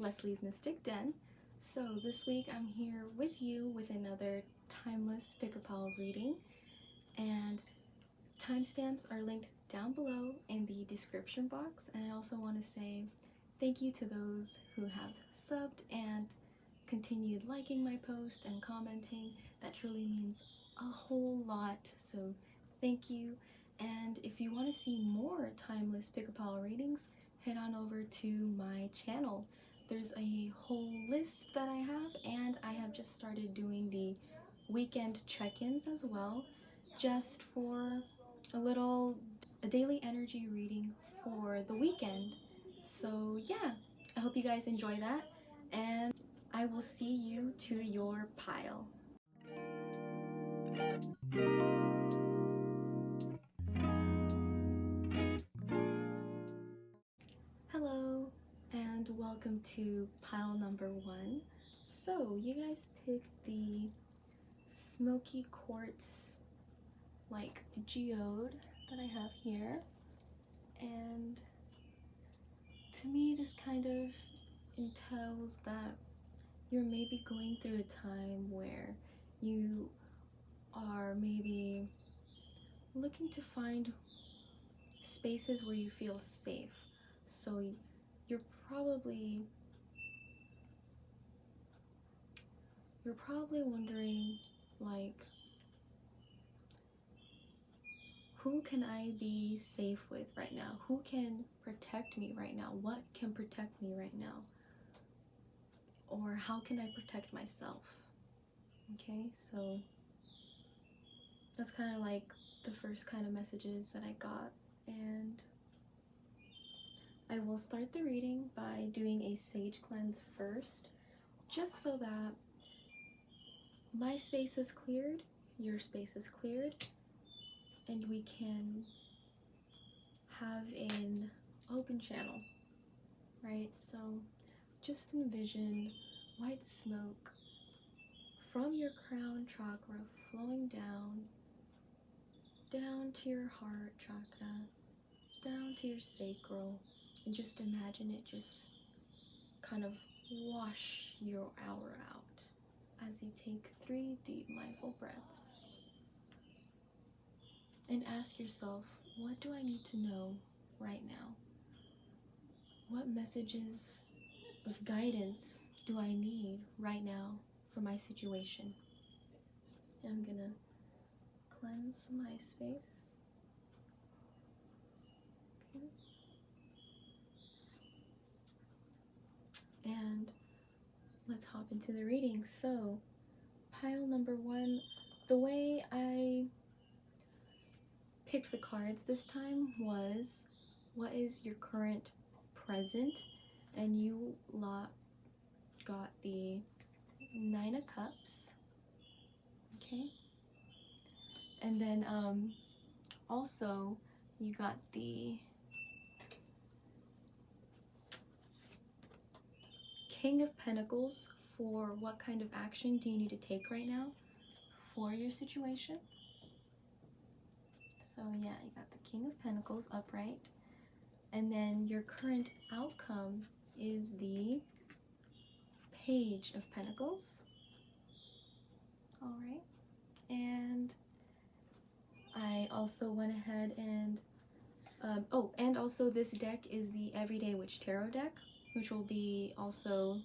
Leslie's Mystic Den. So this week I'm here with you with another timeless pick-a-pile reading, and timestamps are linked down below in the description box. And I also want to say thank you to those who have subbed and continued liking my post and commenting. That truly means a whole lot, so thank you. And if you want to see more timeless pick-a-pile readings, head on over to my channel. There's a whole list that I have, and I have just started doing the weekend check-ins as well, just for a daily energy reading for the weekend. So yeah, I hope you guys enjoy that, and I will see you to your pile. Hello, and welcome to pile number 1. So you guys picked the smoky quartz like geode that I have here, and to me this kind of entails that you're maybe going through a time where you are maybe looking to find spaces where you feel safe. So you're probably wondering, like, who can I be safe with right now? Who can protect me right now? What can protect me right now? Or how can I protect myself? Okay, so that's kind of like the first kind of messages that I got, and I will start the reading by doing a sage cleanse first, just so that my space is cleared, your space is cleared, and we can have an open channel, right? So just envision white smoke from your crown chakra flowing down to your heart chakra, down to your sacral, and just imagine it just kind of wash your aura out as you take 3 deep mindful breaths. And ask yourself, what do I need to know right now? What messages of guidance do I need right now for my situation? And I'm gonna cleanse my space. Okay. And let's hop into the reading. So, pile number 1, the way I picked the cards this time was, what is your current present? And you lot got the 9 of Cups. Okay. And then also you got the King of Pentacles for what kind of action do you need to take right now for your situation. So yeah, you got the King of Pentacles upright. And then your current outcome is the Page of Pentacles. All right. And I also went ahead and and also this deck is the Everyday Witch Tarot deck, which will be also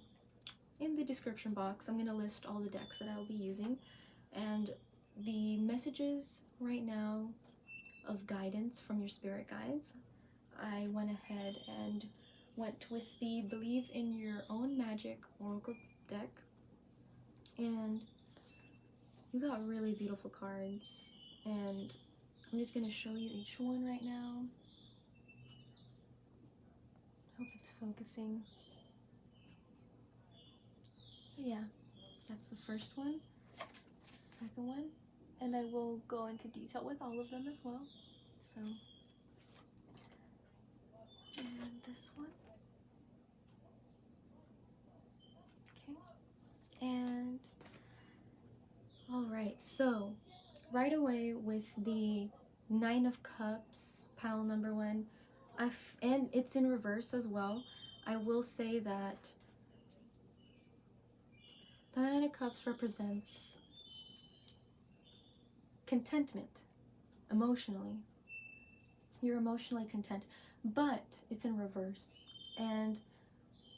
in the description box. I'm going to list all the decks that I will be using, and the messages right now of guidance from your spirit guides. I went ahead and went with the Believe in Your Own Magic Oracle deck, and you got really beautiful cards, and I'm just going to show you each one right now. Hope it's focusing. But yeah, that's the first one. That's the second one, and I will go into detail with all of them as well. So, and this one. Okay. And alright, so right away with the 9 of Cups, pile number 1, and it's in reverse as well. I will say that of Cups represents contentment emotionally. You're emotionally content, but it's in reverse. And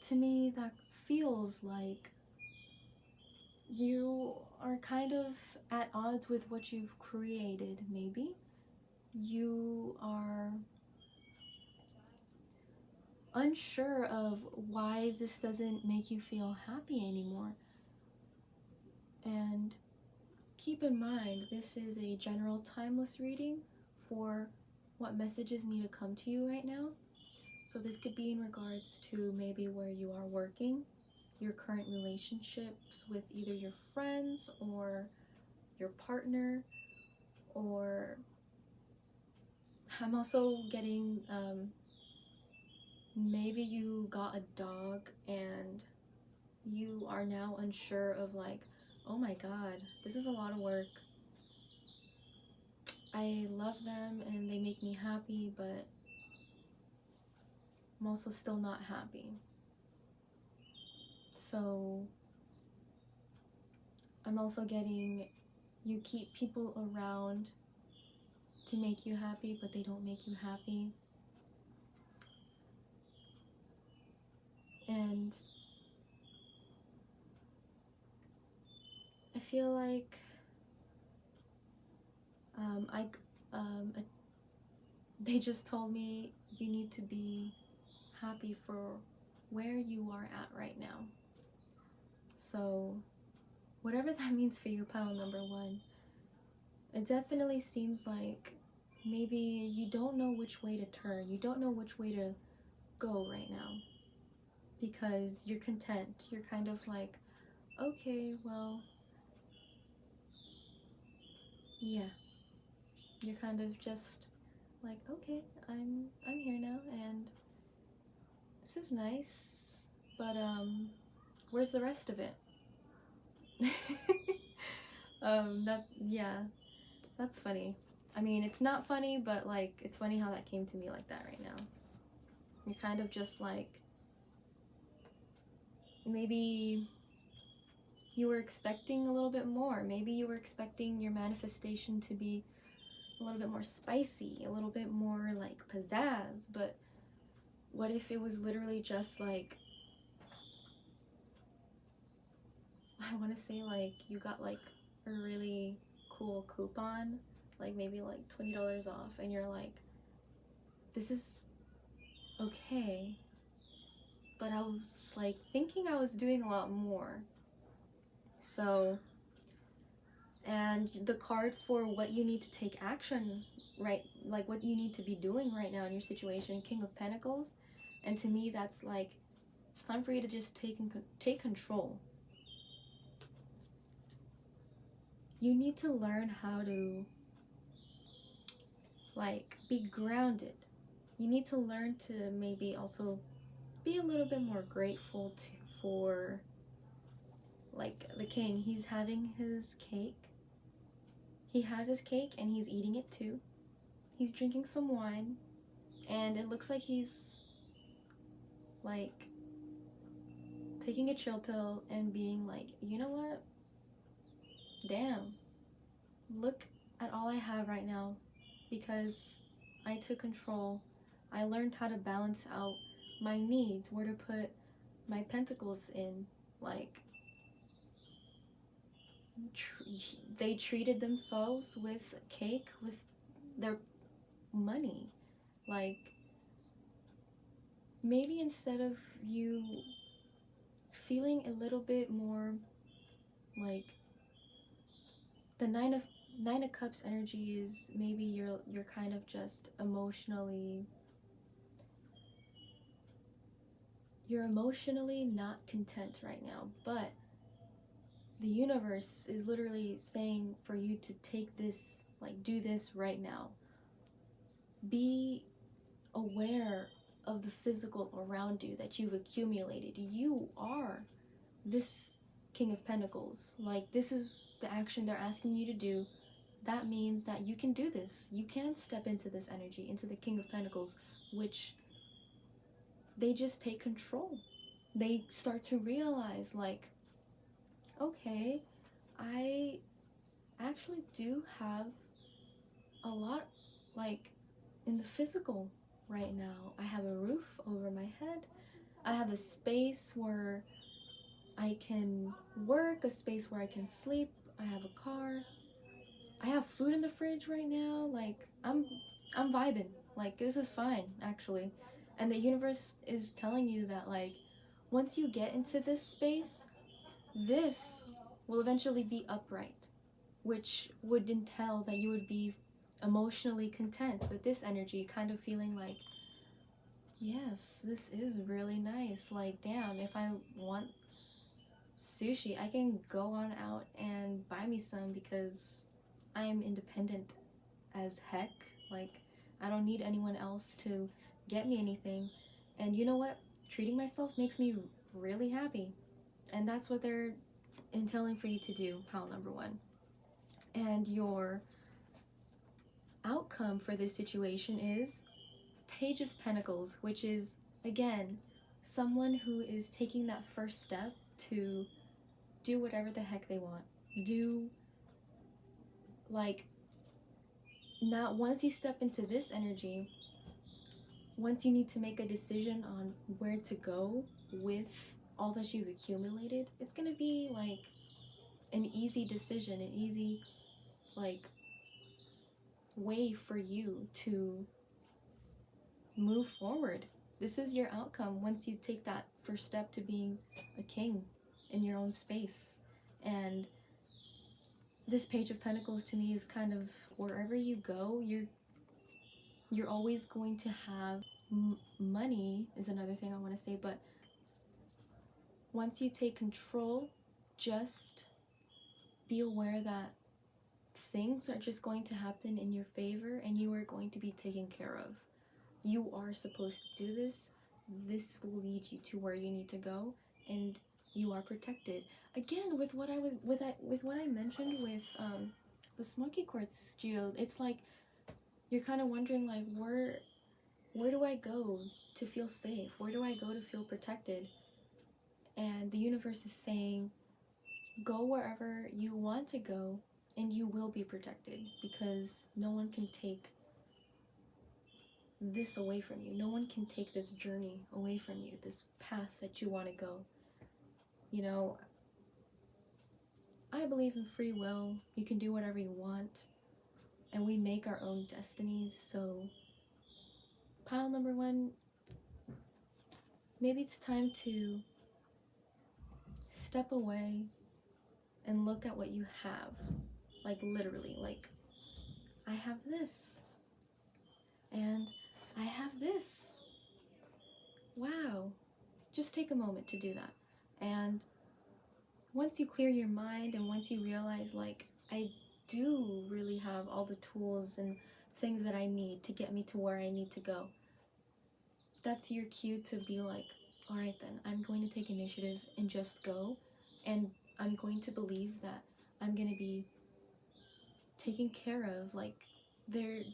to me, that feels like you are kind of at odds with what you've created, maybe. You are unsure of why this doesn't make you feel happy anymore. And keep in mind, this is a general timeless reading for what messages need to come to you right now. So this could be in regards to maybe where you are working, your current relationships with either your friends or your partner, or I'm also getting maybe you got a dog and you are now unsure of like, oh my god, this is a lot of work. I love them and they make me happy, but I'm also still not happy. So I'm also getting, you keep people around to make you happy, but they don't make you happy. And I feel like they just told me you need to be happy for where you are at right now. So whatever that means for you, pile number one, it definitely seems like maybe you don't know which way to turn. You don't know which way to go right now because you're content. You're kind of like, okay, well, yeah. You're kind of just like, okay, I'm here now and this is nice, but where's the rest of it? That's funny. I mean, it's not funny, but like it's funny how that came to me like that right now. You're kind of just like, maybe you were expecting a little bit more. Maybe you were expecting your manifestation to be a little bit more spicy, a little bit more like pizzazz, but what if it was literally just like, I want to say like you got like a really cool coupon, like maybe like $20 off, and you're like, this is okay, but I was like thinking I was doing a lot more. So, and the card for what you need to take action, right, like what you need to be doing right now in your situation, King of Pentacles, and to me that's like, it's time for you to just take control. You need to learn how to like be grounded. You need to learn to maybe also be a little bit more grateful for like the king. He's having his cake. He has his cake and he's eating it too. He's drinking some wine and it looks like he's like taking a chill pill and being like, you know what? Damn. Look at all I have right now because I took control. I learned how to balance out my needs, where to put my pentacles in. Like, they treated themselves with cake with their money. Like, maybe instead of you feeling a little bit more like the Nine of Cups energy is, maybe you're kind of just emotionally, you're emotionally not content right now, but the universe is literally saying for you to take this, like do this right now. Be aware of the physical around you that you've accumulated. You are this King of Pentacles. Like, this is the action they're asking you to do. That means that you can do this. You can step into this energy, into the King of Pentacles, which they just take control. They start to realize like, okay, I actually do have a lot, like, in the physical right now. I have a roof over my head. I have a space where I can work, a space where I can sleep. I have a car. I have food in the fridge right now. Like, I'm vibing. Like, this is fine, actually. And the universe is telling you that, like, once you get into this space, this will eventually be upright, which would entail that you would be emotionally content with this energy, kind of feeling like, yes, this is really nice. Like, damn, if I want sushi, I can go on out and buy me some because I am independent as heck. Like, I don't need anyone else to get me anything. And you know what? Treating myself makes me really happy. And that's what they're entailing for you to do, pile number one. And your outcome for this situation is Page of Pentacles, which is, again, someone who is taking that first step to do whatever the heck they want. Do, like, not once you step into this energy, once you need to make a decision on where to go with all that you've accumulated, it's gonna be like an easy decision, an easy, like, way for you to move forward. This is your outcome once you take that first step to being a king in your own space. And this Page of Pentacles to me is kind of wherever you go, you're always going to have money is another thing I want to say, but once you take control, just be aware that things are just going to happen in your favor and you are going to be taken care of. You are supposed to do this. This will lead you to where you need to go, and you are protected. Again, with what I mentioned with the smoky quartz geode, it's like you're kind of wondering, like, where do I go to feel safe? Where do I go to feel protected? And the universe is saying, go wherever you want to go, and you will be protected, because no one can take this away from you. No one can take this journey away from you, this path that you want to go. You know, I believe in free will. You can do whatever you want, and we make our own destinies. So pile number one, maybe it's time to step away and look at what you have. Like, literally, like, I have this, and I have this. Wow. Just take a moment to do that. And once you clear your mind, and once you realize, like, I do really have all the tools and things that I need to get me to where I need to go, that's your cue to be like, all right, then I'm going to take initiative and just go, and I'm going to believe that I'm going to be taken care of. Like,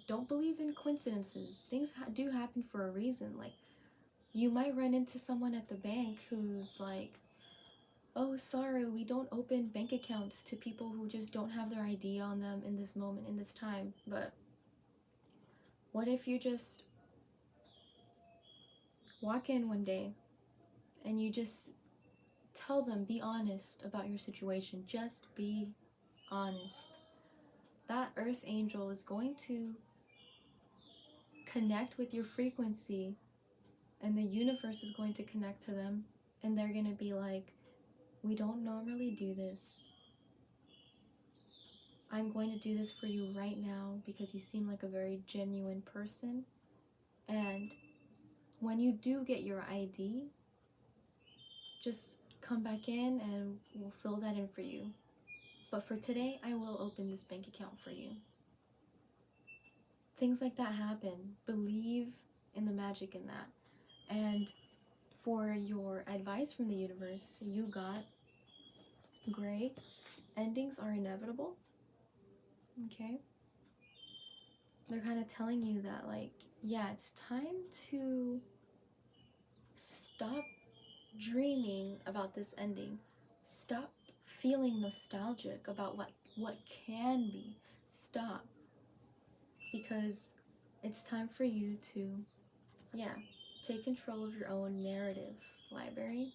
don't believe in coincidences. Things do happen for a reason. Like, you might run into someone at the bank who's like, oh, sorry, we don't open bank accounts to people who just don't have their ID on them in this moment, in this time. But what if you just walk in one day and you just tell them, be honest about your situation. Just be honest. That earth angel is going to connect with your frequency, and the universe is going to connect to them, and they're going to be like, we don't normally do this. I'm going to do this for you right now because you seem like a very genuine person. And when you do get your ID, just come back in and we'll fill that in for you. But for today, I will open this bank account for you. Things like that happen. Believe in the magic in that. And for your advice from the universe, you got gray. Endings are inevitable. Okay? They're kind of telling you that, like, yeah, it's time to stop dreaming about this ending. Stop feeling nostalgic about what can be. Stop. Because it's time for you to, yeah, take control of your own narrative library.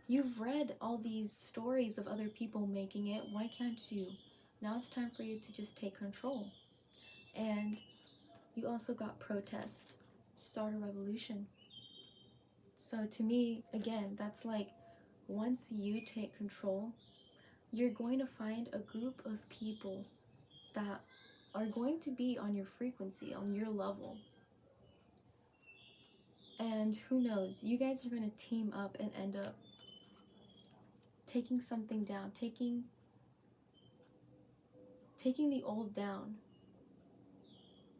You've read all these stories of other people making it. Why can't you? Now it's time for you to just take control. And you also got protest. Start a revolution. So to me, again, that's like, once you take control, you're going to find a group of people that are going to be on your frequency, on your level. And who knows, you guys are going to team up and end up taking something down, taking the old down.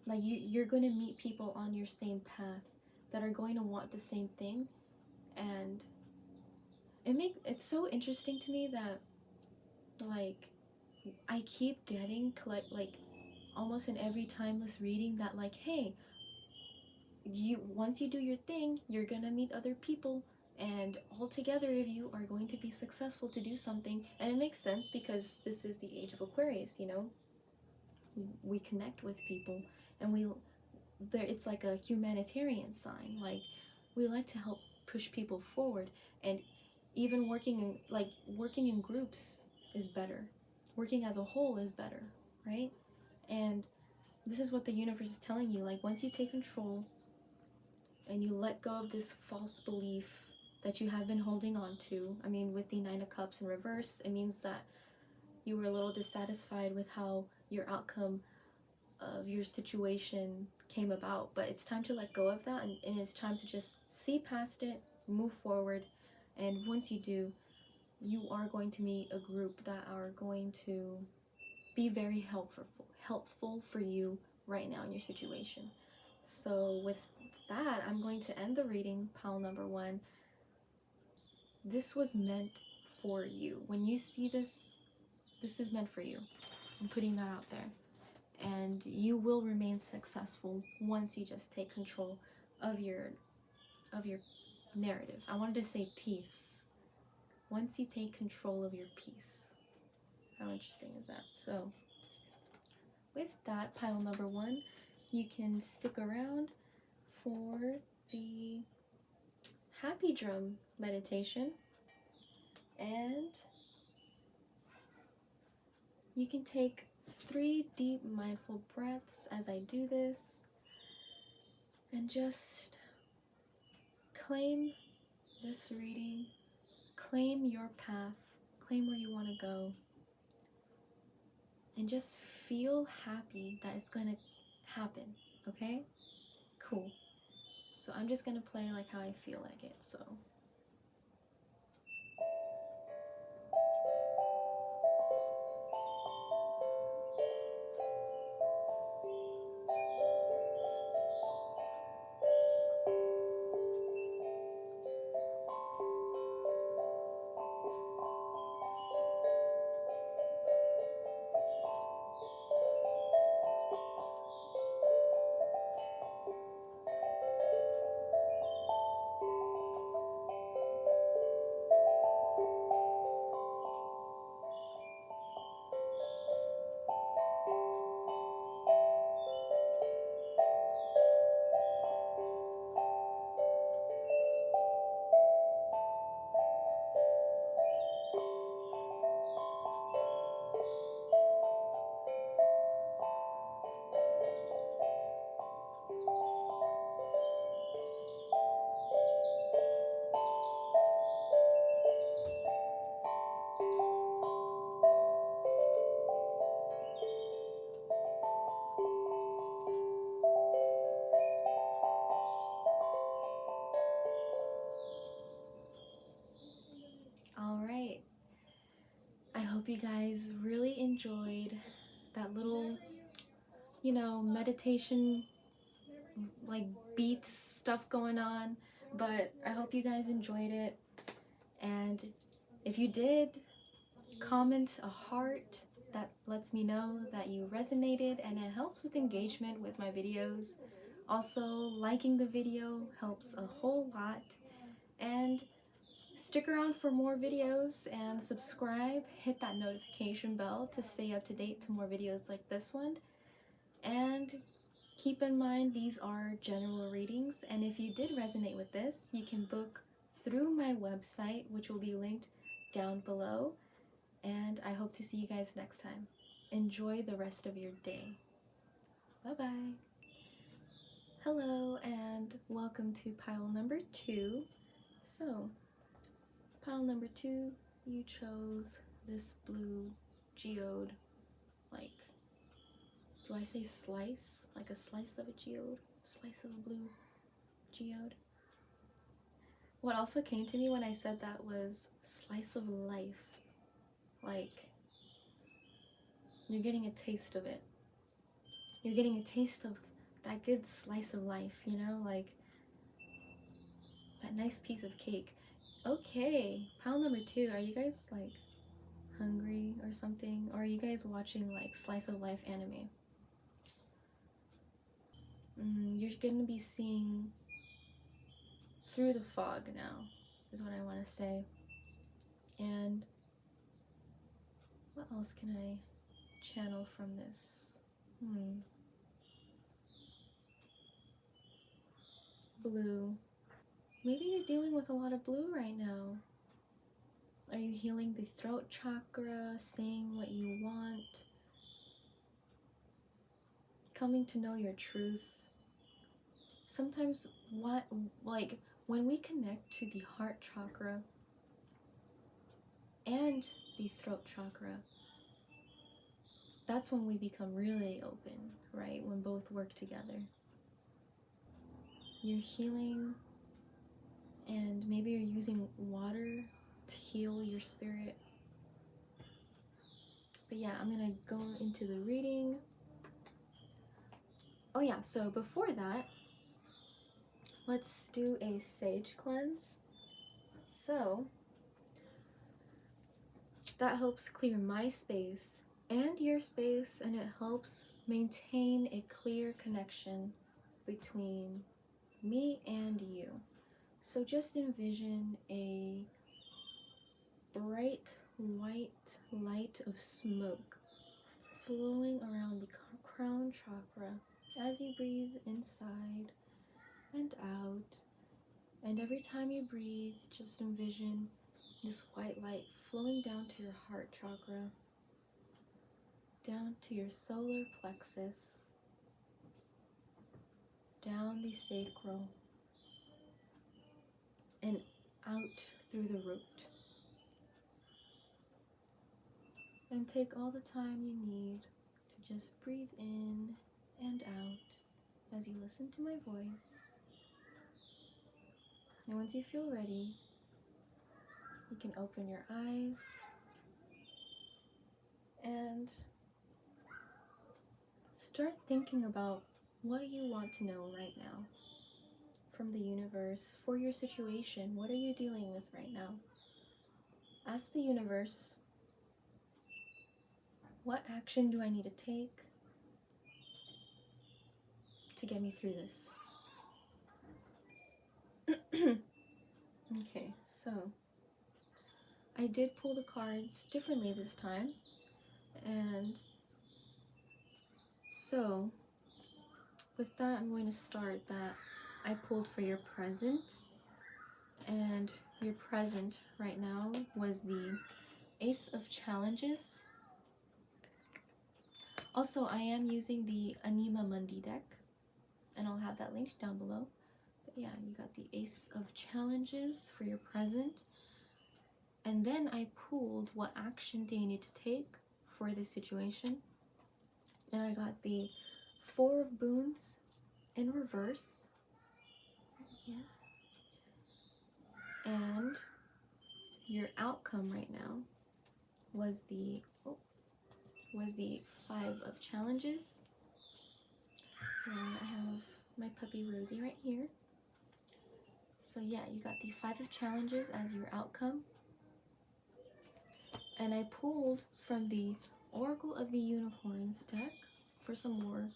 Like you're going to meet people on your same path that are going to want the same thing. And it's so interesting to me that, like, I keep getting like almost in every timeless reading that, like, hey, once you do your thing, you're gonna meet other people, and all together of you are going to be successful to do something. And it makes sense because this is the age of Aquarius, you know. We connect with people, and it's like a humanitarian sign. Like, we like to help push people forward, and even working in groups is better. Working as a whole is better, right? And this is what the universe is telling you. Like, once you take control and you let go of this false belief that you have been holding on to. I mean, with the Nine of Cups in reverse, it means that you were a little dissatisfied with how your outcome of your situation came about. But it's time to let go of that, and it's time to just see past it, move forward. And once you do, you are going to meet a group that are going to be very helpful for you right now in your situation. So with that, I'm going to end the reading, pile number 1. This was meant for you. When you see this, this is meant for you. I'm putting that out there. And you will remain successful once you just take control of your narrative. I wanted to say peace. Once you take control of your peace. How interesting is that? So with that, pile number 1, you can stick around for the happy drum meditation, and you can take 3 deep mindful breaths as I do this, and just claim this reading, claim your path, claim where you want to go, and just feel happy that it's going to happen, okay? Cool. So I'm just going to play like how I feel like it, so... Alright, I hope you guys really enjoyed that little, meditation, like beats stuff going on, but I hope you guys enjoyed it. And if you did, comment a heart. That lets me know that you resonated, and it helps with engagement with my videos. Also, liking the video helps a whole lot. And Stick around for more videos and subscribe. Hit that notification bell to stay up to date to more videos like this one. And keep in mind, these are general readings, and if you did resonate with this, you can book through my website, which will be linked down below. And I hope to see you guys next time. Enjoy the rest of your day. Bye-bye. Hello, and welcome to pile number 2. So, pile number 2, you chose this blue geode, like, do I say slice? Like a slice of a geode? A slice of a blue geode? What also came to me when I said that was slice of life. Like, you're getting a taste of it. You're getting a taste of that good slice of life, you know? Like, that nice piece of cake. Okay, pile number 2. Are you guys, like, hungry or something? Or are you guys watching, like, slice of life anime? You're gonna be seeing through the fog now, is what I want to say. And what else can I channel from this? Blue. Maybe you're dealing with a lot of blue right now. Are you healing the throat chakra, saying what you want, coming to know your truth? Sometimes when we connect to the heart chakra and the throat chakra, that's when we become really open, right? When both work together. You're healing, and maybe you're using water to heal your spirit. But yeah, I'm gonna go into the reading. Oh yeah, so before that, let's do a sage cleanse. So that helps clear my space and your space, and it helps maintain a clear connection between me and you. So just envision a bright white light of smoke flowing around the crown chakra as you breathe inside and out. And every time you breathe, just envision this white light flowing down to your heart chakra, down to your solar plexus, down the sacral, and out through the root. And take all the time you need to just breathe in and out as you listen to my voice. And once you feel ready, you can open your eyes and start thinking about what you want to know right now from the universe for your situation. What are you dealing with right now? Ask the universe, what action do I need to take to get me through this? Okay, so I did pull the cards differently this time, and so with that, I'm going to start that I pulled for your present, and your present right now was the Ace of Challenges. Also, I am using the Anima Mundi deck, and I'll have that linked down below. But yeah, you got the Ace of Challenges for your present. And then I pulled what action do you need to take for this situation. And I got the Four of Boons in reverse. Yeah. And your outcome right now was the Five of Challenges. I have my puppy Rosie right here. So yeah, you got the Five of Challenges as your outcome. And I pulled from the Oracle of the Unicorns deck for some more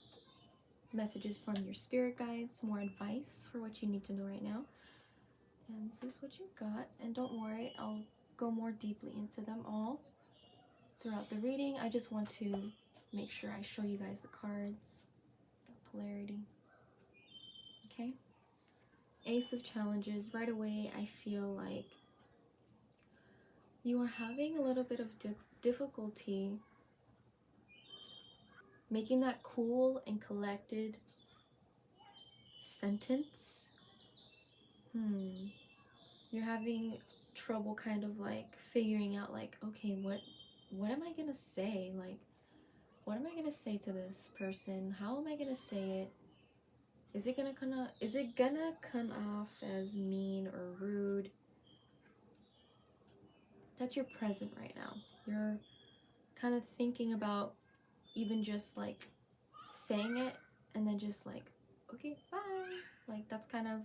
messages from your spirit guides, more advice for what you need to know right now. And this is what you got. And don't worry, I'll go more deeply into them all throughout the reading. I just want to make sure I show you guys the cards. Got polarity. Okay. Ace of Challenges. Right away, I feel like you are having a little bit of difficulty making that cool and collected sentence. You're having trouble kind of like figuring out like, okay, what am I gonna say? Like, what am I gonna say to this person? How am I gonna say it? Is it gonna come off as mean or rude? That's your present right now. You're kind of thinking about even just like saying it and then just like, okay, bye. Like, that's kind of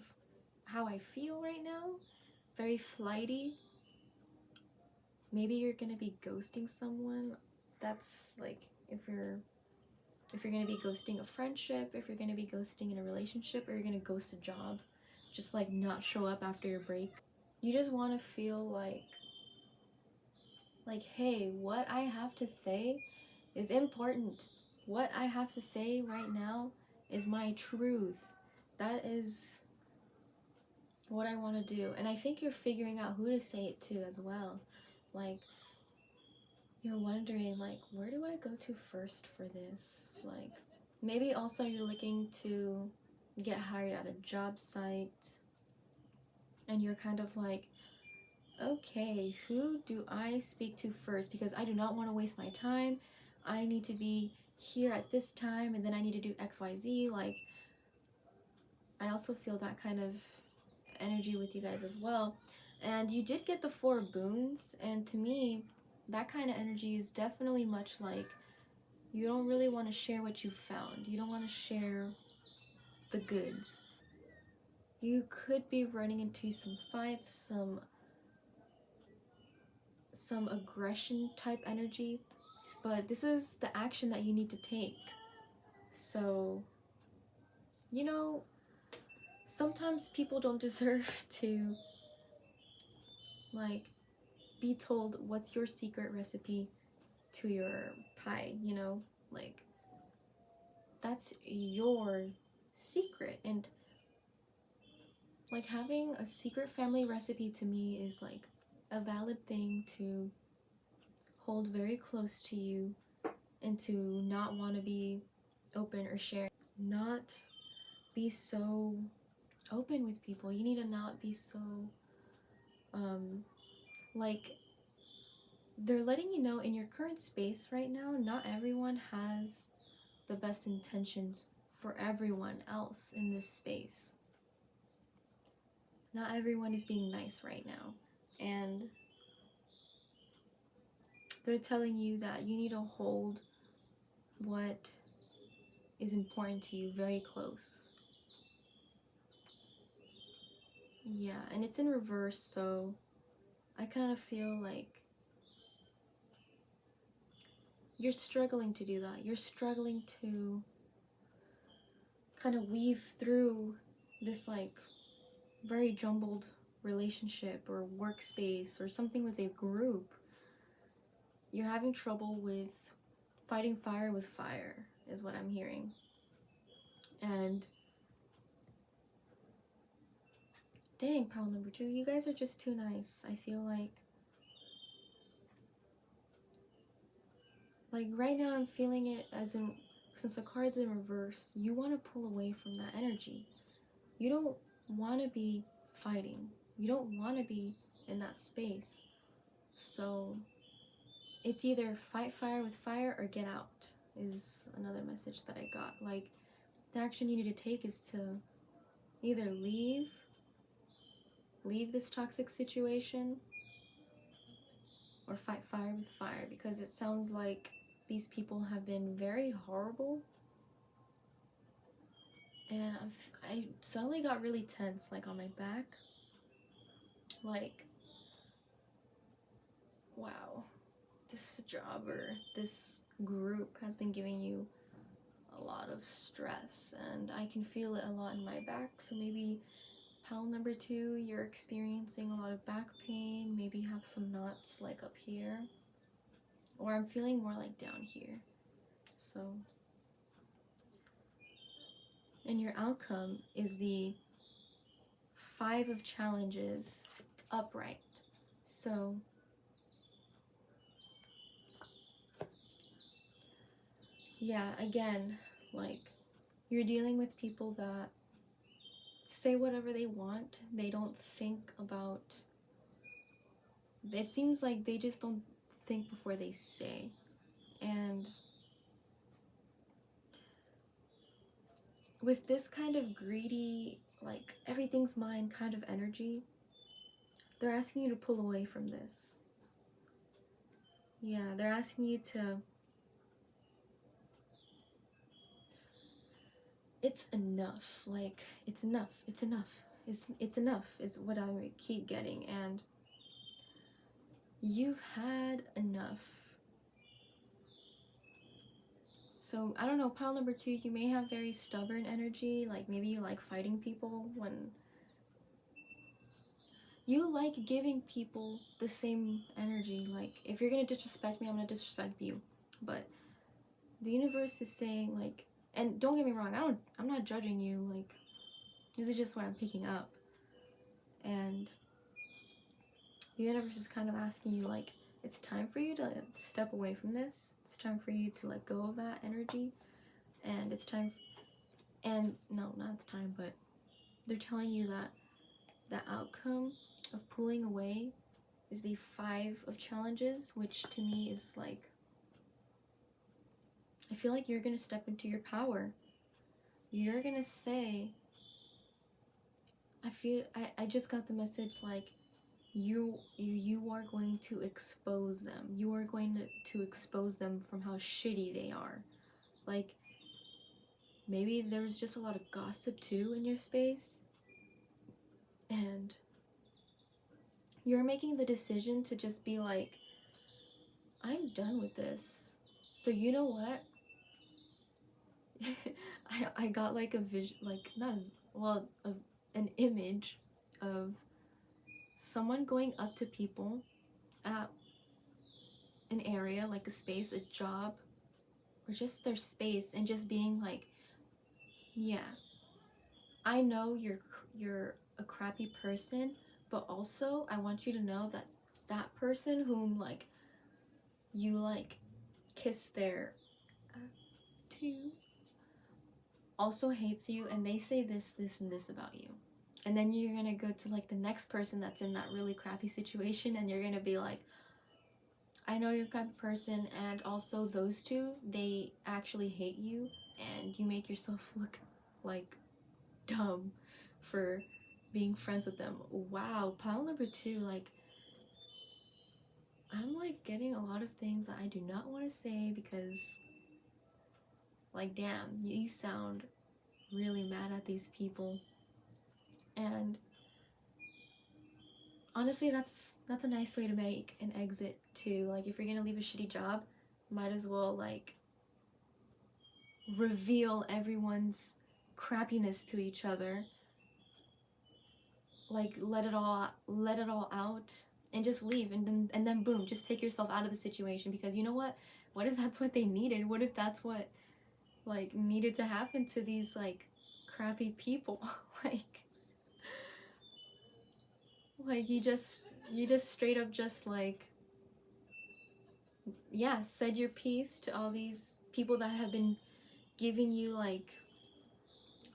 how I feel right now. Very flighty. Maybe you're gonna be ghosting someone. That's like if you're gonna be ghosting a friendship, if you're gonna be ghosting in a relationship, or you're gonna ghost a job, just like not show up after your break. You just want to feel like, hey, what I have to say is important. What I have to say right now is my truth. That is what I want to do. And I think you're figuring out who to say it to as well. Like, you're wondering, like, where do I go to first for this? Like, maybe also you're looking to get hired at a job site, and you're kind of like, okay, who do I speak to first? Because I do not want to waste my time. I need to be here at this time, and then I need to do XYZ. Like, I also feel that kind of energy with you guys as well. And you did get the 4 boons, and to me, that kind of energy is definitely much like you don't really want to share what you found. You don't want to share the goods. You could be running into some fights, some aggression type energy, but this is the action that you need to take. So, you know, sometimes people don't deserve to like be told what's your secret recipe to your pie, you know? Like, that's your secret. And like, having a secret family recipe to me is like a valid thing to hold very close to you and to not want to be open or share. Not be so open with people. You need to not be so like, they're letting you know in your current space right now, not everyone has the best intentions for everyone else in this space. Not everyone is being nice right now, and they're telling you that you need to hold what is important to you very close. Yeah, and it's in reverse, so I kind of feel like you're struggling to do that. You're struggling to kind of weave through this like very jumbled relationship or workspace or something with a group. You're having trouble with fighting fire with fire, is what I'm hearing. And dang, pile number 2, you guys are just too nice. I feel like right now I'm feeling it as in, since the card's in reverse, you want to pull away from that energy. You don't want to be fighting. You don't want to be in that space. So it's either fight fire with fire or get out, is another message that I got. Like, the action you need to take is to either leave this toxic situation, or fight fire with fire, because it sounds like these people have been very horrible. And I suddenly got really tense, like on my back. Like, wow, this job or this group has been giving you a lot of stress, and I can feel it a lot in my back. So maybe Pile number 2, you're experiencing a lot of back pain. Maybe you have some knots like up here. Or I'm feeling more like down here. So, and your outcome is the 5 of challenges upright. So, yeah, again, like, you're dealing with people that say whatever they want. They don't think about, it seems like they just don't think before they say. And with this kind of greedy, like, everything's mine kind of energy, they're asking you to pull away from this. Yeah, they're asking you to, it's enough. Like, it's enough. It's enough. It's enough is what I keep getting. And you've had enough. So, I don't know, pile number 2, you may have very stubborn energy. Like, maybe you like fighting people when you like giving people the same energy. Like, if you're gonna disrespect me, I'm gonna disrespect you. But the universe is saying, like, and don't get me wrong, I'm not judging you. Like, this is just what I'm picking up. And the universe is kind of asking you, like, it's time for you to step away from this. It's time for you to let go of that energy. And it's time, and no, not it's time, but they're telling you that the outcome of pulling away is the 5 of challenges, which to me is like, I feel like you're gonna step into your power. You're gonna say, I just got the message, like, you are going to expose them. You are going to expose them from how shitty they are. Like, maybe there's just a lot of gossip too in your space. And you're making the decision to just be like, I'm done with this. So you know what? I got like a vision, like, not, well, an image of someone going up to people at an area, like a space, a job, or just their space, and just being like, yeah, I know you're a crappy person, but also I want you to know that that person whom, like, you, like, kiss their too, also hates you, and they say this, and this about you. And then you're gonna go to, like, the next person that's in that really crappy situation, and you're gonna be like, I know you're a crappy person, and also those two, they actually hate you, and you make yourself look like dumb for being friends with them. Wow, pile number 2, like, I'm, like, getting a lot of things that I do not want to say because, like, damn, you sound really mad at these people. And honestly, that's a nice way to make an exit too. Like, if you're gonna leave a shitty job, might as well, like, reveal everyone's crappiness to each other. Like, let it all out and just leave, and then boom, just take yourself out of the situation. Because you know what if that's what they needed? What if that's what, like, needed to happen to these, like, crappy people? like you just straight up just, like, yeah, said your piece to all these people that have been giving you, like,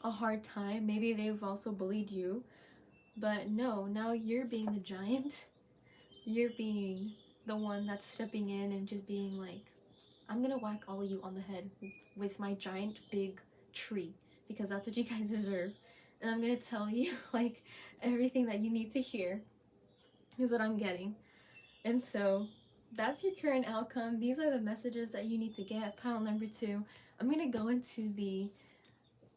a hard time. Maybe they've also bullied you, but no, now you're being the giant. You're being the one that's stepping in and just being like, I'm gonna whack all of you on the head with my giant big tree, because that's what you guys deserve. And I'm gonna tell you, like, everything that you need to hear is what I'm getting. And so that's your current outcome. These are the messages that you need to get. Pile number 2, I'm gonna go into the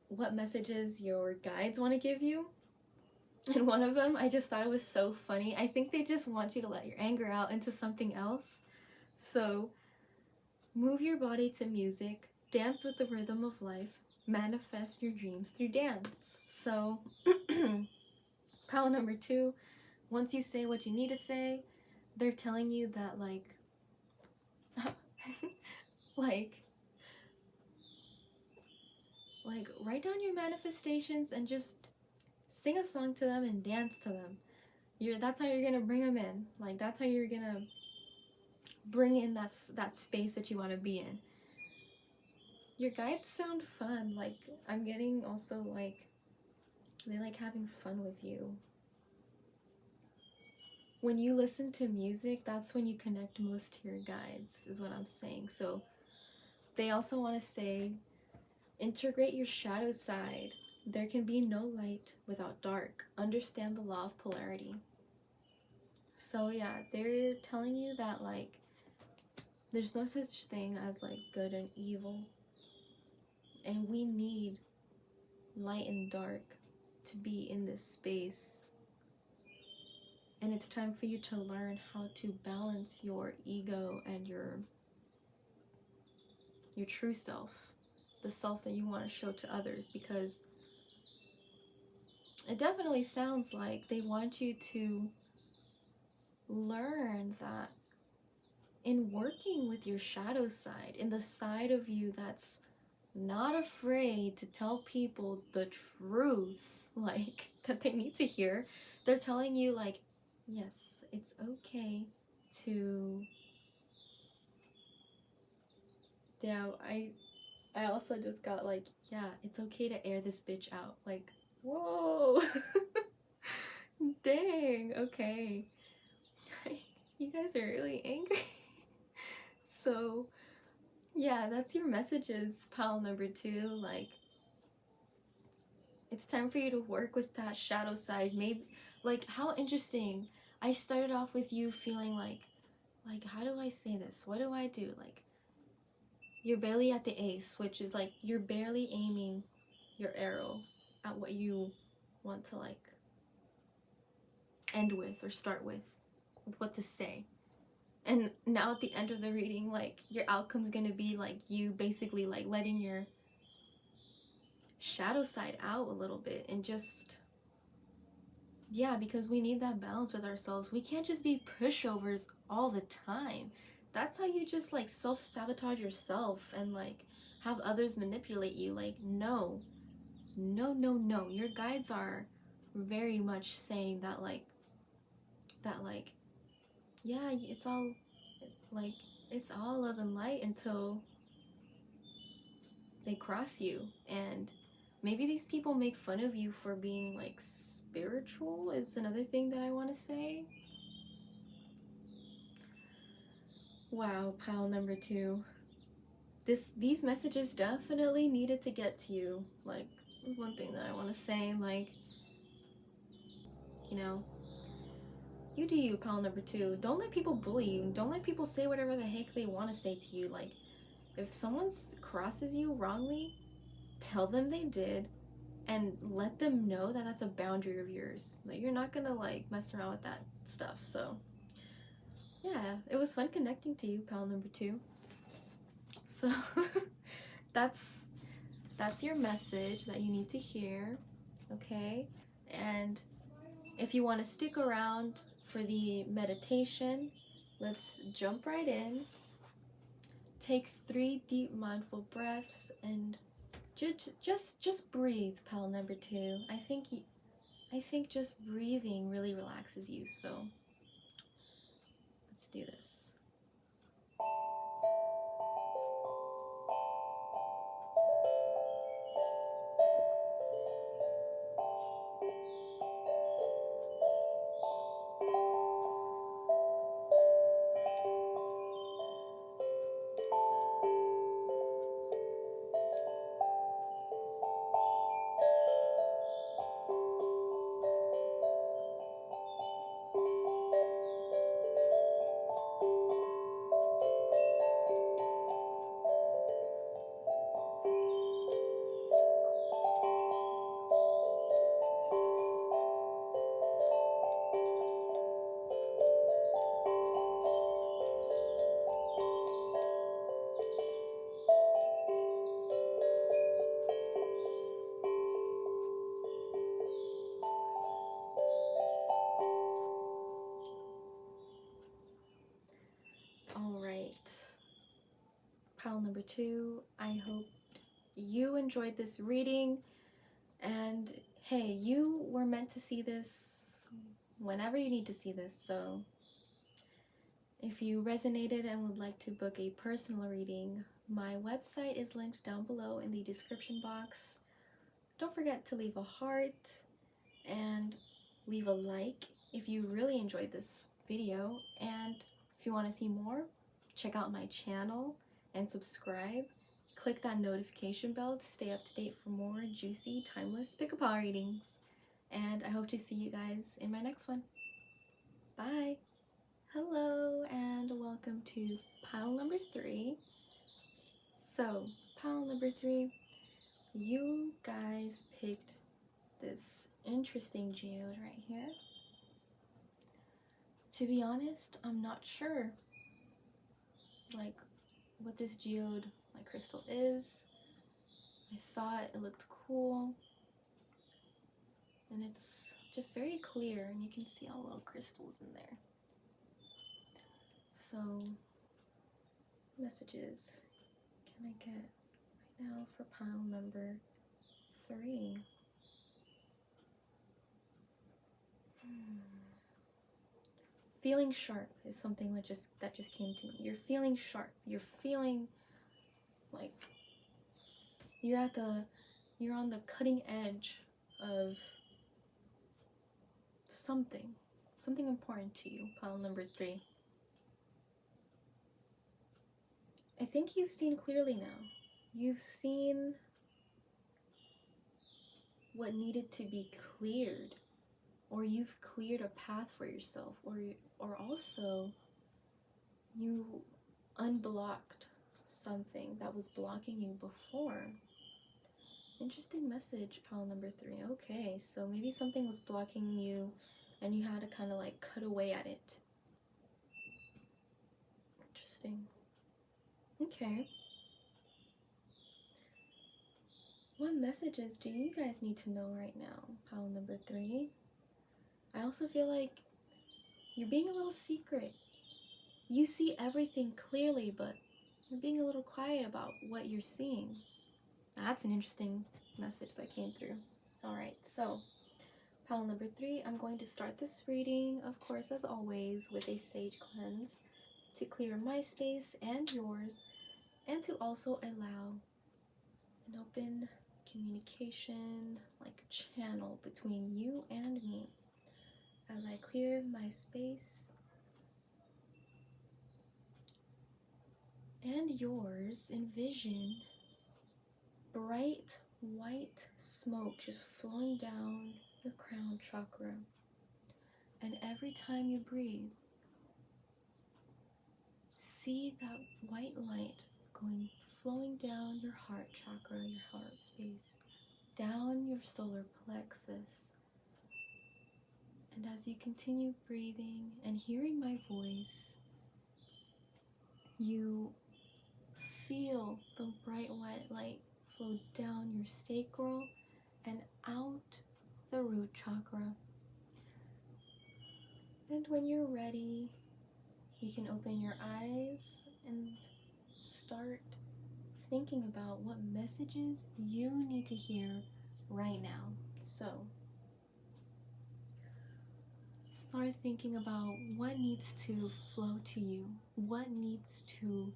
what messages your guides want to give you. And one of them, I just thought it was so funny. I think they just want you to let your anger out into something else. So, move your body to music, dance with the rhythm of life, manifest your dreams through dance. So, Pile number 2, once you say what you need to say, they're telling you that, like, like, write down your manifestations and just sing a song to them and dance to them. That's how you're gonna bring them in. Like, that's how you're gonna bring in that space that you want to be in. Your guides sound fun. Like, I'm getting also, like, they like having fun with you. When you listen to music, that's when you connect most to your guides, is what I'm saying. So they also want to say, integrate your shadow side. There can be no light without dark. Understand the law of polarity. So yeah, they're telling you that, like, there's no such thing as, like, good and evil. And we need light and dark to be in this space. And it's time for you to learn how to balance your ego and your true self, the self that you want to show to others, because it definitely sounds like they want you to learn that in working with your shadow side, in the side of you that's not afraid to tell people the truth, like, that they need to hear. They're telling you, like, yes, it's okay to... Yeah, I also just got, like, yeah, it's okay to air this bitch out. Like, whoa. Dang, okay. You guys are really angry. So, yeah, that's your messages, pile number 2. Like, it's time for you to work with that shadow side. Maybe, like, how interesting. I started off with you feeling like, how do I say this? What do I do? Like, you're barely at the ace, which is, like, you're barely aiming your arrow at what you want to, like, end with or start with what to say. And now at the end of the reading, like, your outcome's gonna be, like, you basically, like, letting your shadow side out a little bit and just... Yeah, because we need that balance with ourselves. We can't just be pushovers all the time. That's how you just, like, self-sabotage yourself and, like, have others manipulate you. Like, no. No, no, no. Your guides are very much saying that, like, yeah, it's all, like, it's all love and light until they cross you. And maybe these people make fun of you for being, like, spiritual is another thing that I want to say. Wow, pile number 2. These messages definitely needed to get to you. Like, one thing that I want to say, like, you know, you do you, pile number 2. Don't let people bully you. Don't let people say whatever the heck they want to say to you. Like, if someone crosses you wrongly, tell them they did and let them know that that's a boundary of yours. Like, you're not gonna, like, mess around with that stuff. So yeah, it was fun connecting to you, pal number 2. So that's your message that you need to hear, okay? And if you want to stick around for the meditation, let's jump right in. Take 3 deep mindful breaths and just breathe, pal number 2. I think just breathing really relaxes you, so let's do this. right. Pile number 2, I hope you enjoyed this reading. And hey, you were meant to see this whenever you need to see this. So if you resonated and would like to book a personal reading, my website is linked down below in the description box. Don't forget to leave a heart and leave a like if you really enjoyed this video. And if you want to see more, check out my channel and subscribe. Click that notification bell to stay up to date for more juicy, timeless pick-a-paw readings. And I hope to see you guys in my next one. Bye! Hello and welcome to pile number 3. So, pile number 3, you guys picked this interesting geode right here. To be honest, I'm not sure like what this geode crystal is. I saw it, it looked cool, and it's just very clear, and you can see all little crystals in there. So, messages can I get right now for pile number 3? Feeling sharp is something that just came to me. You're feeling sharp. You're feeling like you're on the cutting edge of something important to you, pile number 3. I think you've seen clearly now. You've seen what needed to be cleared, or you've cleared a path for yourself, or also you unblocked something that was blocking you before. Interesting message, pile number 3. Okay, so maybe something was blocking you and you had to kind of like cut away at it. Interesting. Okay. What messages do you guys need to know right now, pile number 3? I also feel like you're being a little secret. You see everything clearly, but you're being a little quiet about what you're seeing. That's an interesting message that came through. Alright, so pile number 3, I'm going to start this reading, of course, as always, with a sage cleanse to clear my space and yours, and to also allow an open communication, like channel between you and me. As I clear my space and yours, envision bright white smoke just flowing down your crown chakra. And every time you breathe, see that white light flowing down your heart chakra, your heart space, down your solar plexus. And as you continue breathing and hearing my voice, you feel the bright white light flow down your sacral and out the root chakra. And when you're ready, you can open your eyes and start thinking about what messages you need to hear right now. So, start thinking about what needs to flow to you, what needs to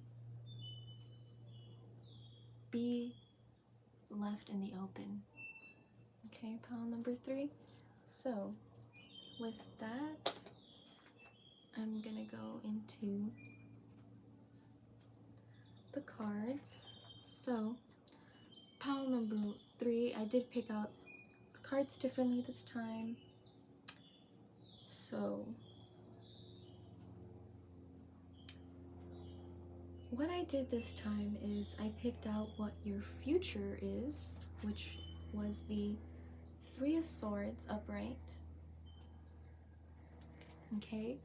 be left in the open. Okay, pile number 3. So, with that, I'm gonna go into the cards. So, pile number 3, I did pick out the cards differently this time. So, what I did this time is I picked out what your future is, which was the 3 of Swords upright. Okay,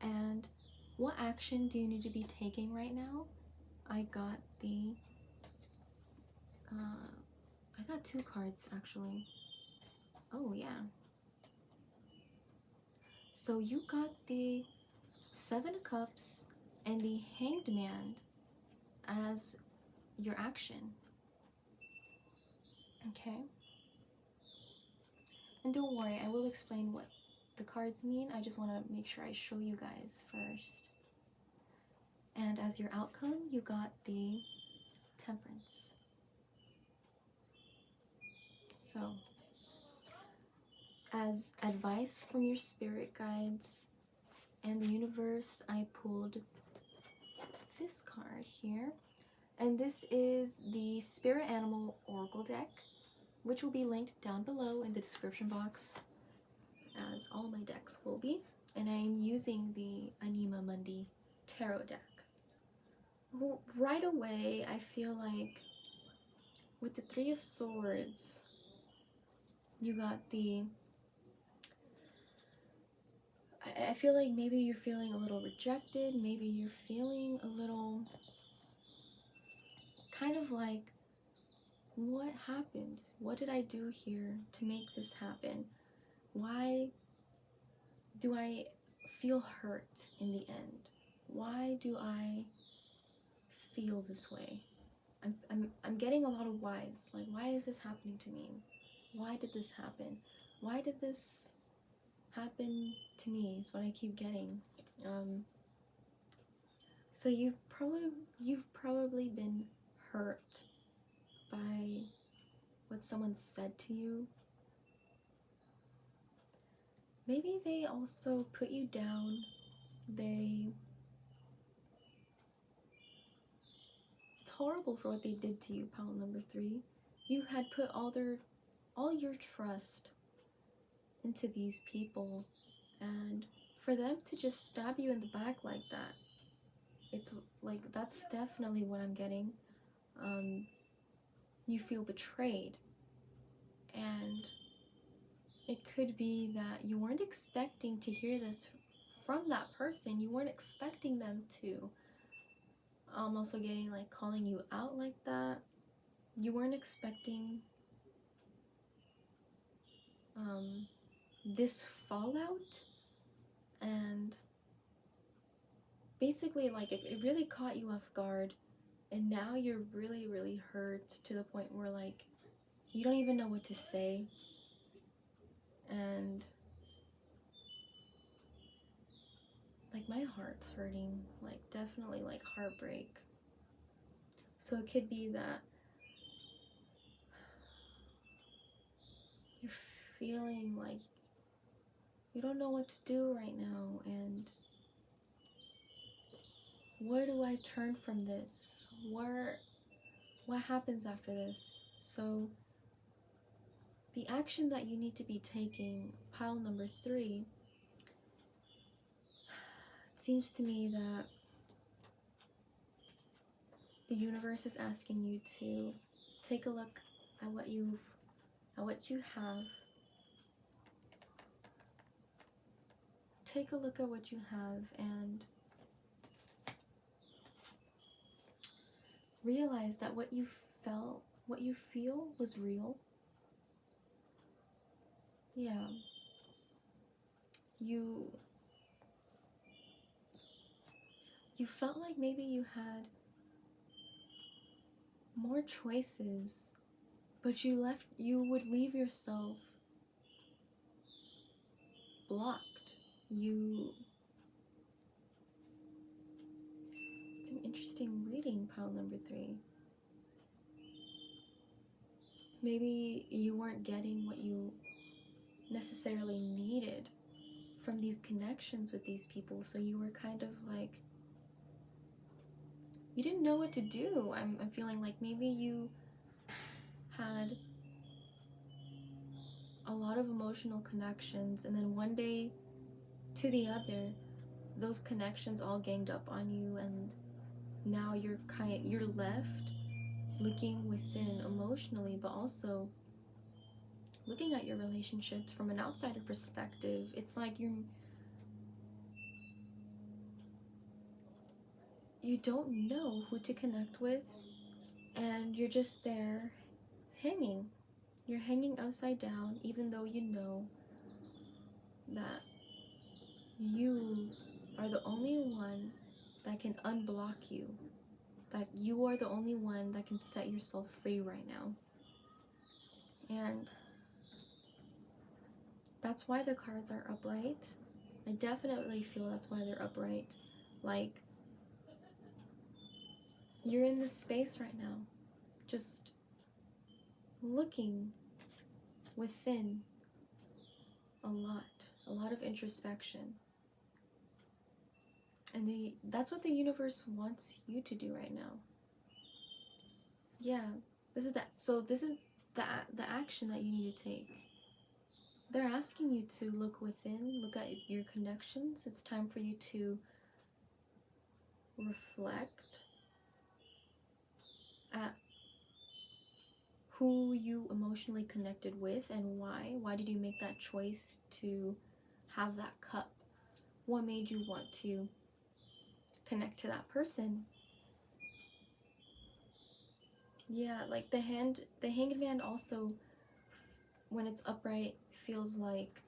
and what action do you need to be taking right now? I got 2 cards actually. Oh yeah. So you got the 7 of Cups and the Hanged Man as your action. Okay? And don't worry, I will explain what the cards mean. I just want to make sure I show you guys first. And as your outcome, you got the Temperance. So, as advice from your spirit guides and the universe, I pulled this card here. And this is the Spirit Animal Oracle deck, which will be linked down below in the description box, as all my decks will be. And I'm using the Anima Mundi Tarot deck. Right away, I feel like with the Three of Swords, you got the... I feel like maybe you're feeling a little rejected, maybe you're feeling a little kind of like, what happened? What did I do here to make this happen? Why do I feel hurt in the end? Why do I feel this way? I'm getting a lot of whys. Like, why is this happening to me? Why did this happen? Why did this happen to me is what I keep getting. So you've probably been hurt by what someone said to you. Maybe they also put you down. It's horrible for what they did to you, pile number 3. You had put all your trust into these people, and for them to just stab you in the back like that, it's like, that's definitely what I'm getting. You feel betrayed, and it could be that you weren't expecting to hear this from that person. You weren't expecting them to. I'm also getting like calling you out like that. You weren't expecting this fallout, and basically like it really caught you off guard, and now you're really hurt to the point where like you don't even know what to say, and like my heart's hurting, like definitely like heartbreak. So it could be that you're feeling like you don't know what to do right now, and where do I turn from this? What happens after this? So the action that you need to be taking, pile number 3, it seems to me that the universe is asking you to take a look at what you have. Take a look at what you have and realize that what you feel was real. Yeah. You felt like maybe you had more choices, but you would leave yourself blocked. It's an interesting reading, pile number 3. Maybe you weren't getting what you necessarily needed from these connections with these people, so you were kind of like, you didn't know what to do. I'm feeling like maybe you had a lot of emotional connections, and then one day to the other, those connections all ganged up on you, and now you're left looking within emotionally, but also looking at your relationships from an outsider perspective. It's like you don't know who to connect with, and you're just there hanging. You're hanging upside down, even though you know that you are the only one that can unblock you, that you are the only one that can set yourself free right now. And that's why the cards are upright. I definitely feel that's why they're upright. Like, you're in this space right now, just looking within a lot of introspection. And that's what the universe wants you to do right now. Yeah, this is the action that you need to take. They're asking you to look within, look at your connections. It's time for you to reflect at who you emotionally connected with and why. Why did you make that choice to have that cup? What made you want to connect to that person? Yeah, like the Hanged Man also, when it's upright, feels like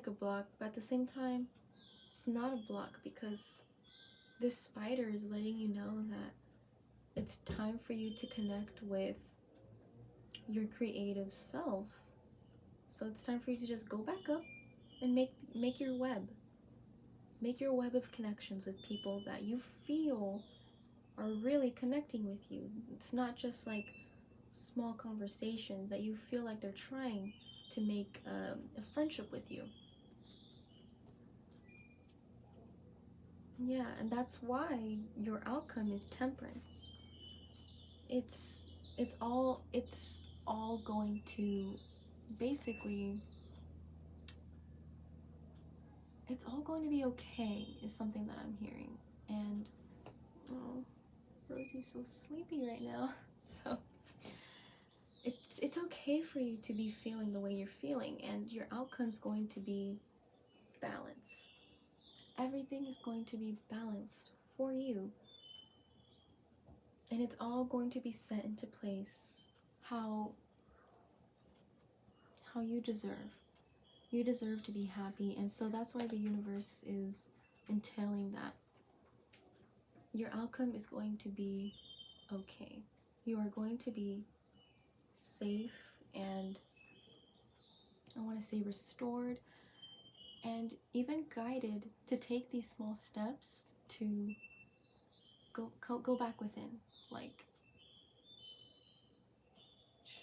a block, but at the same time, it's not a block, because this spider is letting you know that it's time for you to connect with your creative self. So it's time for you to just go back up and make your web. Make your web of connections with people that you feel are really connecting with you. It's not just like small conversations that you feel like they're trying to make a friendship with you. Yeah, and that's why your outcome is temperance. It's all going to basically, it's all going to be okay, is something that I'm hearing. And oh, Rosie's so sleepy right now. So it's okay for you to be feeling the way you're feeling, and your outcome's going to be balance. Everything is going to be balanced for you. And it's all going to be set into place how you deserve. You deserve to be happy, and so that's why the universe is entailing that. Your outcome is going to be okay. You are going to be safe and, I want to say, restored, and even guided to take these small steps to go back within. Like,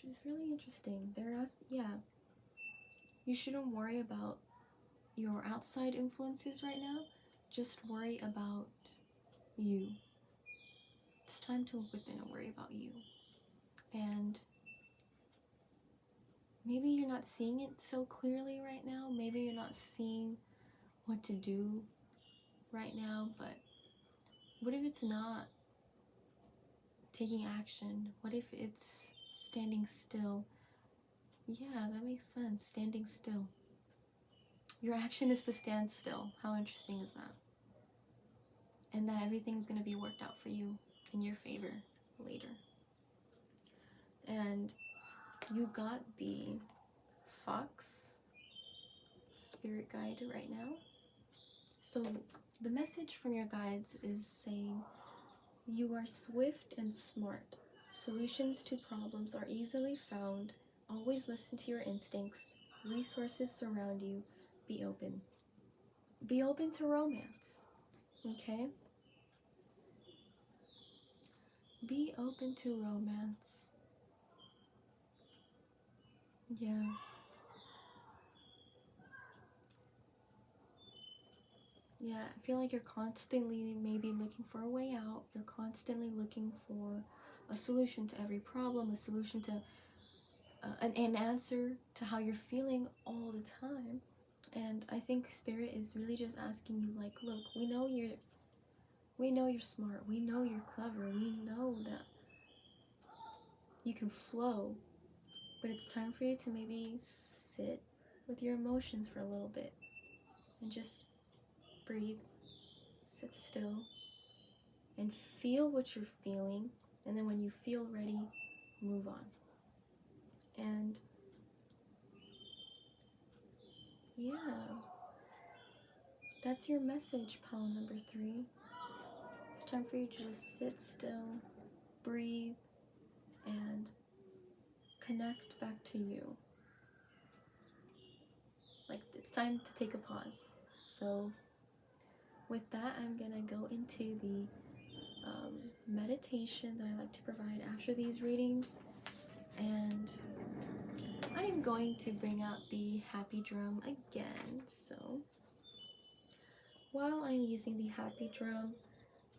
it's really interesting. They're asking, yeah, you shouldn't worry about your outside influences right now. Just worry about you. It's time to look within and worry about you. And maybe you're not seeing it so clearly right now. Maybe you're not seeing what to do right now, but what if it's not taking action? What if it's standing still? Yeah, that makes sense. Standing still. Your action is to stand still. How interesting is that? And that everything is going to be worked out for you in your favor later. And you got the Fox spirit guide right now. So the message from your guides is saying, you are swift and smart. Solutions to problems are easily found. Always listen to your instincts. Resources surround you. Be open. Be open to romance. Okay? Be open to romance. Yeah. Yeah, I feel like you're constantly maybe looking for a way out. You're constantly looking for a solution to every problem, a solution to an answer to how you're feeling all the time. And I think Spirit is really just asking you, like, look, we know you're smart, we know you're clever, we know that you can flow, but it's time for you to maybe sit with your emotions for a little bit and just breathe, sit still, and feel what you're feeling, and then when you feel ready, move on. And yeah, that's your message, pile number 3. It's time for you to just sit still, breathe, and connect back to you. Like, it's time to take a pause. So with that, I'm gonna go into the meditation that I like to provide after these readings, and I am going to bring out the happy drum again. So while I'm using the happy drum,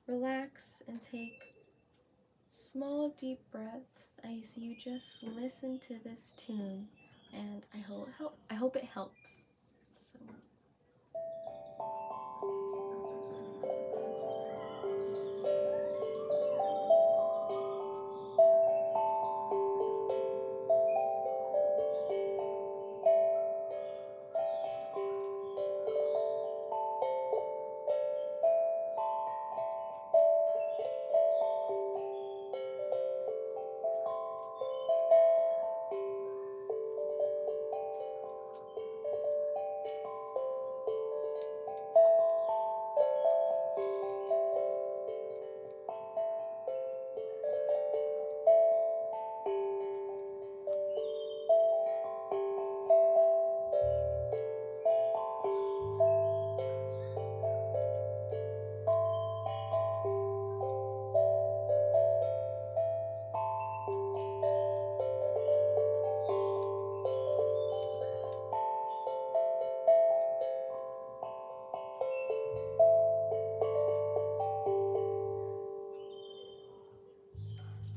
relax and take small deep breaths as you just listen to this tune, and I hope it helps. So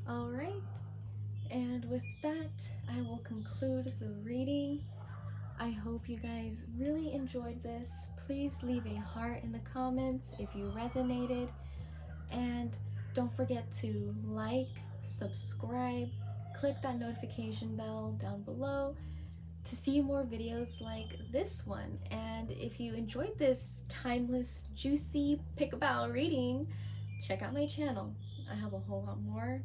alright, and with that, I will conclude the reading. I hope you guys really enjoyed this. Please leave a heart in the comments if you resonated, and don't forget to like, subscribe, click that notification bell down below to see more videos like this one. And if you enjoyed this timeless, juicy pick-a-bow reading, check out my channel. I have a whole lot more.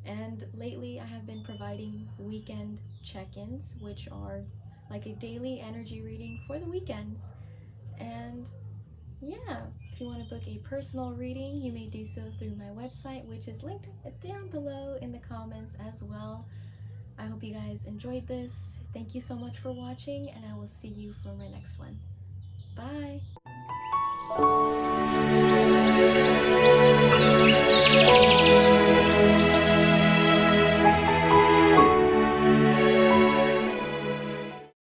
And lately I have been providing weekend check-ins, which are like a daily energy reading for the weekends. And yeah, if you want to book a personal reading, you may do so through my website, which is linked down below in the comments as well. I hope you guys enjoyed this. Thank you so much for watching, and I will see you for my next one. Bye!